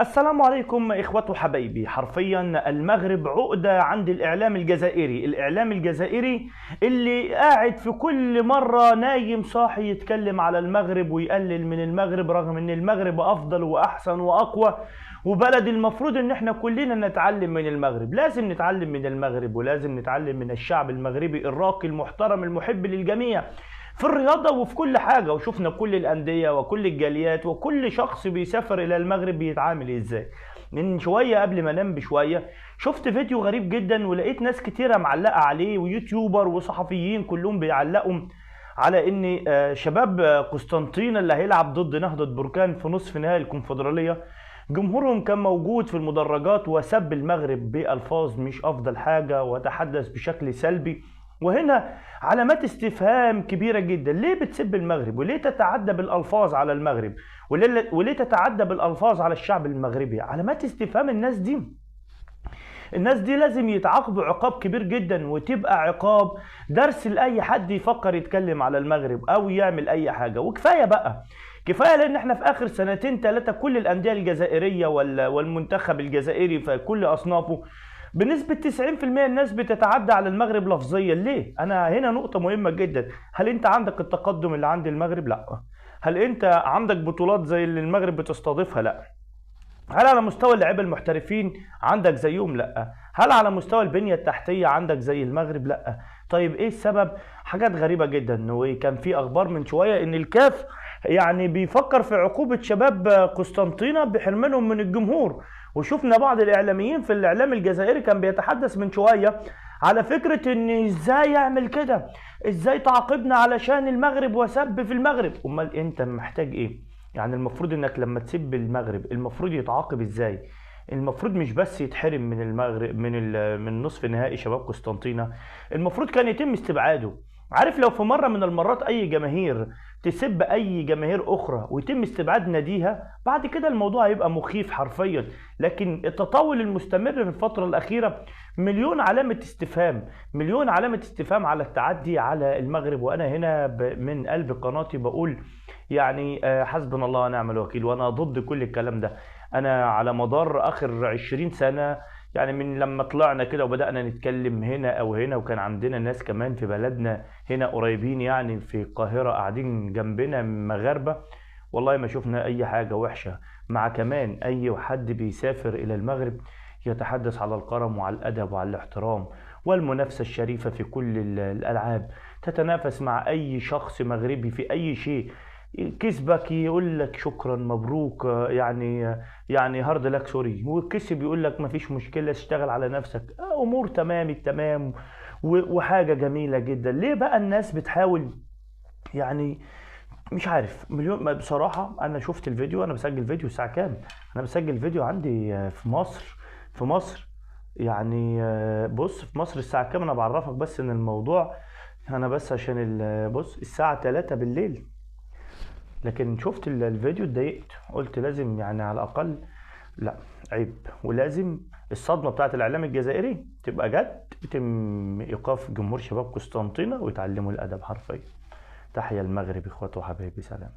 السلام عليكم إخوة وحبايبي. حرفيا المغرب عقدة عند الإعلام الجزائري. الإعلام الجزائري اللي قاعد في كل مرة نايم صاحي يتكلم على المغرب ويقلل من المغرب، رغم ان المغرب أفضل وأحسن وأقوى وبلد المفروض ان احنا كلنا نتعلم من المغرب. لازم نتعلم من المغرب ولازم نتعلم من الشعب المغربي الراقي المحترم المحب للجميع في الرياضة وفي كل حاجة. وشفنا كل الأندية وكل الجاليات وكل شخص بيسافر إلى المغرب بيتعامل إزاي. من شوية قبل ما انام بشوية شفت فيديو غريب جدا، ولقيت ناس كتيرة معلقة عليه ويوتيوبر وصحفيين كلهم بيعلقوا على ان شباب قسطنطينة اللي هيلعب ضد نهضة بركان في نصف نهائي الكونفدرالية جمهورهم كان موجود في المدرجات وسب المغرب بألفاظ مش أفضل حاجة وتحدث بشكل سلبي. وهنا علامات استفهام كبيرة جدا. ليه بتسب المغرب؟ وليه تتعدى بالألفاظ على المغرب؟ وليه تتعدى بالألفاظ على الشعب المغربي؟ علامات استفهام. الناس دي لازم يتعاقبوا عقاب كبير جدا، وتبقى عقاب درس لأي حد يفكر يتكلم على المغرب أو يعمل أي حاجة. وكفاية بقى، كفايه، لان احنا في اخر سنتين ثلاثه كل الانديه الجزائريه والمنتخب الجزائري في كل اصنافه بنسبه 90% الناس بتتعدى على المغرب لفظيا. ليه؟ انا هنا نقطه مهمه جدا. هل انت عندك التقدم اللي عند المغرب؟ لا. هل انت عندك بطولات زي اللي المغرب بتستضيفها؟ لا. هل على مستوى اللعيبه المحترفين عندك زيهم؟ لا. هل على مستوى البنيه التحتيه عندك زي المغرب؟ لا. طيب ايه السبب؟ حاجات غريبه جدا. وكان في اخبار من شويه ان الكاف يعني بيفكر في عقوبه شباب قسطنطينه بحرمانهم من الجمهور. وشفنا بعض الاعلاميين في الاعلام الجزائري كان بيتحدث من شويه على فكره ان ازاي يعمل كده، ازاي تعاقبنا علشان المغرب وسب في المغرب. امال انت محتاج ايه؟ يعني المفروض انك لما تسب المغرب المفروض يتعاقب ازاي؟ المفروض مش بس يتحرم من المغرب من نصف نهائي شباب قسطنطينة، المفروض كان يتم استبعاده. عارف، لو في مرة من المرات اي جماهير تسب اي جماهير اخرى ويتم استبعاد ناديها، بعد كده الموضوع هيبقى مخيف حرفيا. لكن التطاول المستمر في الفترة الاخيرة مليون علامة استفهام، مليون علامة استفهام على التعدي على المغرب. وانا هنا من قلب قناتي بقول يعني حسبنا الله ونعم الوكيل، وانا ضد كل الكلام ده. انا على مدار اخر 20 سنة، يعني من لما طلعنا كده وبدأنا نتكلم هنا او هنا، وكان عندنا ناس كمان في بلدنا هنا قريبين يعني في القاهرة قاعدين جنبنا مغاربة، والله ما شفنا اي حاجة وحشة. مع كمان اي حد بيسافر الى المغرب يتحدث على الكرم وعلى الادب وعلى الاحترام والمنافسة الشريفة في كل الالعاب. تتنافس مع اي شخص مغربي في اي شيء، كسبك يقول لك شكرا مبروك، يعني هارد لك سوري، وكسب يقول لك ما فيش مشكله اشتغل على نفسك، امور تمام التمام. وحاجه جميله جدا. ليه بقى الناس بتحاول يعني؟ مش عارف. مليون بصراحه. انا شفت الفيديو، انا بسجل فيديو الساعه كام؟ انا بسجل فيديو عندي في مصر يعني. بص، في مصر الساعه كام؟ انا بعرفك بس ان الموضوع، انا بس عشان بص الساعه 3 بالليل. لكن شفت الفيديو اتضايقت، قلت لازم يعني على الاقل، لا عيب، ولازم الصدمه بتاعت الاعلام الجزائري تبقى جد، يتم ايقاف جمهور شباب قسطنطينه ويتعلموا الادب حرفيا. تحيا المغرب اخواتي وحبايبي، سلام.